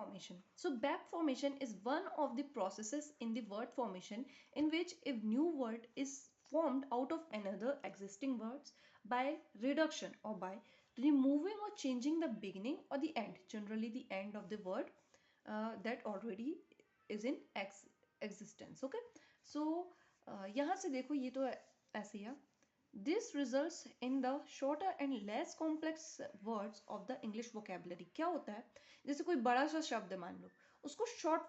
formation. So back formation is one of the processes in the word formation in which a new word is formed out of another existing words by reduction or by removing or changing the beginning or the end, generally the end of the word that already is in existence. Okay, so यहाँ से देखो ये तो ऐसे ही है. This results in the shorter and less complex words of the English vocabulary. क्या होता है, जैसे कोई बड़ा सा शब्द है मान लो, उसको शॉर्ट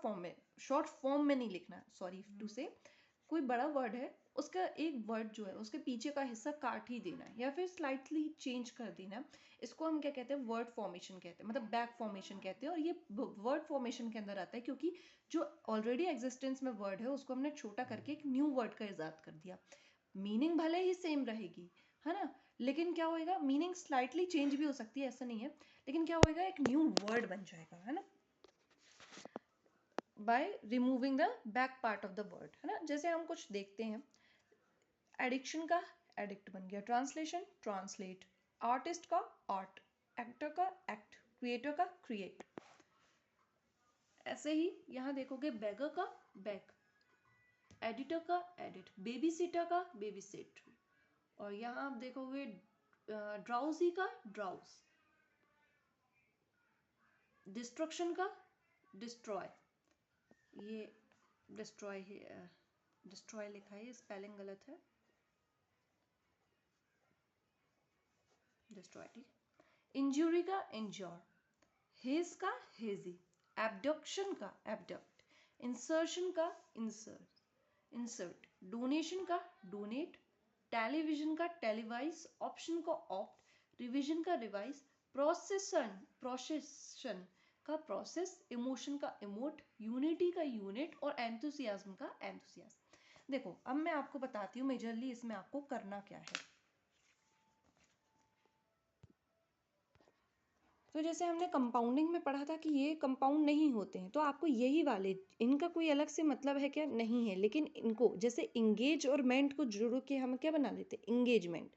फॉर्म में नहीं लिखना, सॉरी टू से, कोई बड़ा वर्ड है उसका एक वर्ड जो है उसके पीछे का हिस्सा काट ही देना है या फिर स्लाइटली चेंज कर देना है. इसको हम क्या कहते हैं, वर्ड फॉर्मेशन कहते हैं, मतलब बैक फॉर्मेशन कहते हैं. और ये वर्ड फॉर्मेशन के अंदर आता है क्योंकि जो ऑलरेडी एग्जिस्टेंस में वर्ड है उसको हमने छोटा करके एक न्यू वर्ड का इजाद कर दिया. मीनिंग भले ही सेम रहेगी, है ना, लेकिन क्या होएगा, मीनिंग स्लाइटली चेंज भी हो सकती है, ऐसा नहीं है, लेकिन क्या होएगा, एक न्यू वर्ड बन जाएगा, है ना, by removing the back part of the word, है ना. जैसे हम कुछ देखते हैं, एडिक्शन का एडिक्ट बन गया, ट्रांसलेशन ट्रांसलेट, आर्टिस्ट का आर्ट, एक्टर का एक्ट, क्रिएटर का क्रिएट. ऐसे ही यहाँ देखोगे बेगर का बैग, एडिटर का एडिट, बेबी सीटर का बेबी सीट. और यहाँ आप देखोगे ड्राउजी का ड्राउज, डिस्ट्रक्शन का डिस्ट्रॉय. ये डिस्ट्रॉय डिस्ट्रॉय लिखा है, स्पेलिंग गलत है, डिस्ट्रॉय ठीक. इंजुरी का इंजोर, हेज का हेजी, एबडक्शन का एबडक्ट, इंसर्शन का इंसर्ट, डोनेशन का डोनेट, टेलीविजन का टेलीवाइज, ऑप्शन का ऑप्ट, रिवीजन का रिवाइज, प्रोसेशन का प्रोसेस, इमोशन का इमोट, यूनिटी का यूनिट और एंथुसियाज्म का एंथुसियाज्म. देखो अब मैं आपको बताती हूँ मेजरली इसमें आपको करना क्या है. तो जैसे हमने कंपाउंडिंग में पढ़ा था कि ये कंपाउंड नहीं होते हैं, तो आपको यही वाले, इनका कोई अलग से मतलब है क्या, नहीं है, लेकिन इनको जैसे इंगेज और मेंट को जोड़ के हम क्या बना लेते हैं, इंगेजमेंट.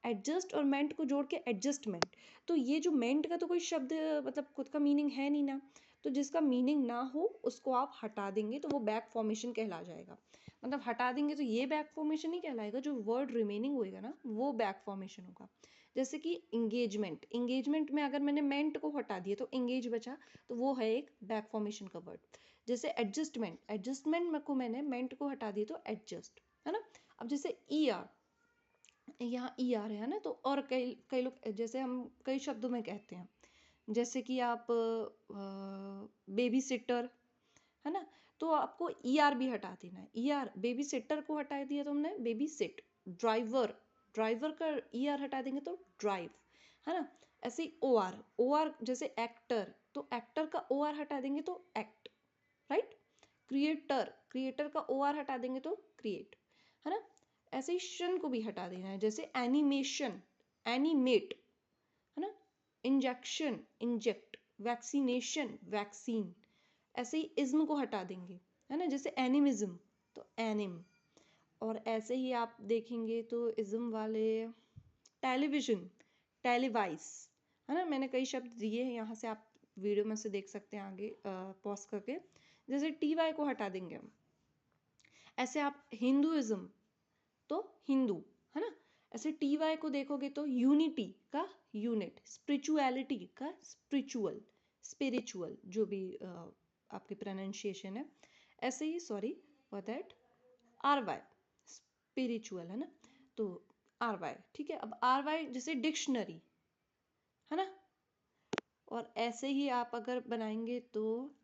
एडजस्ट और मेंट को जोड़ के एडजस्टमेंट. तो ये जो मेंट का तो कोई शब्द मतलब खुद का मीनिंग है नहीं ना, तो जिसका मीनिंग ना हो उसको आप हटा देंगे तो वो बैक फॉर्मेशन कहला जाएगा. मतलब हटा देंगे तो ये बैक फॉर्मेशन नहीं कहलाएगा, जो वर्ड रिमेनिंग होएगा ना वो बैक फॉर्मेशन होगा. जैसे कि इंगेजमेंट, इंगेजमेंट में अगर मैंने मेंट को हटा दिया तो इंगेज बचा, तो वो है एक बैक फॉर्मेशन का वर्ड. जैसे एडजस्टमेंट, एडजस्टमेंट को मैंने मेंट को हटा दिया तो एडजस्ट, है ना. अब जैसे ई आर, यहाँ ई आर है ना, तो और कई कई लोग जैसे हम कई शब्दों में कहते हैं, जैसे कि आप बेबी सिटर, है ना, तो आपको ई आर भी हटा देना है. ई आर, बेबी सिटर को हटा दिया तो हमने बेबी सिट. ड्राइवर, ड्राइवर का ई आर हटा देंगे तो ड्राइव, है ना. ऐसे ही ओ आर, ओ आर जैसे एक्टर, तो एक्टर का ओ आर हटा देंगे तो एक्ट, राइट. क्रिएटर, क्रिएटर का ओ आर हटा देंगे तो क्रिएट, है ना. ऐसे ही शन को भी हटा देना है, जैसे एनिमेशन, एनिमेट, है ना. Injection, inject, vaccination, vaccine. ऐसे ही इज्म को हटा देंगे, है ना, जैसे एनिमिज्म तो एनिम. और ऐसे ही आप देखेंगे तो इज्म वाले, टेलीविजन, टेलीवाइस, है ना. मैंने कई शब्द दिए हैं, यहाँ से आप वीडियो में से देख सकते हैं आगे पॉज करके. जैसे टी वाई को हटा देंगे हम. ऐसे आप हिंदुइज्म तो हिंदू, है ना. ऐसे टी वाई को देखोगे तो यूनिटी का यूनिट, स्पिरिचुअलिटी का स्पिरिचुअल, स्पिरिचुअल जो भी आपकी प्रोनाउंसिएशन है. ऐसे ही sorry for that, R Y spiritual, है ना, तो आर वाई ठीक है. अब आर वाई जैसे डिक्शनरी, है ना. और ऐसे ही आप अगर बनाएंगे तो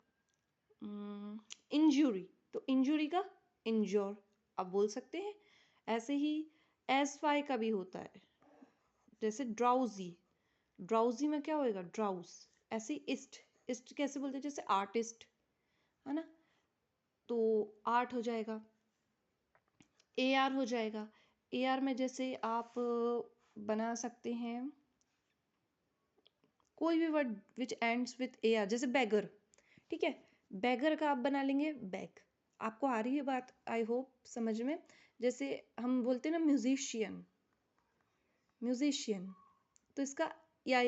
इंजुरी, तो इंजुरी का इंजोर आप बोल सकते हैं. ऐसे ही एस वाई का भी होता है, जैसे ड्राउजी, ड्राउजी में क्या होएगा, ड्राउस. ऐसे ही इस्ट, इस्ट कैसे बोलते हैं, जैसे आर्टिस्ट, है ना, तो आर्ट हो जाएगा. ए आर हो जाएगा. ए आर में जैसे आप बना सकते हैं कोई भी word which ends with A R, जैसे बैगर, ठीक है. बैगर का आप बना लेंगे बैग. आपको आ रही है बात, आई होप समझ में. जैसे हम बोलते हैं ना म्यूजिशियन, म्यूजिशियन, तो इसका या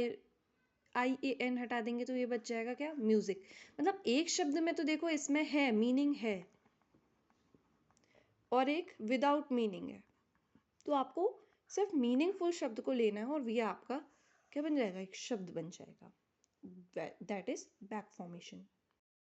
MUSIN हटा देंगे तो ये बच जाएगा क्या, म्यूजिक। मतलब एक शब्द में तो देखो इसमें है, मीनिंग है, और एक विदाउट मीनिंग है। तो आपको सिर्फ मीनिंगफुल शब्द को लेना है और ये आपका क्या बन जाएगा, एक शब्द बन जाएगा। That is back formation.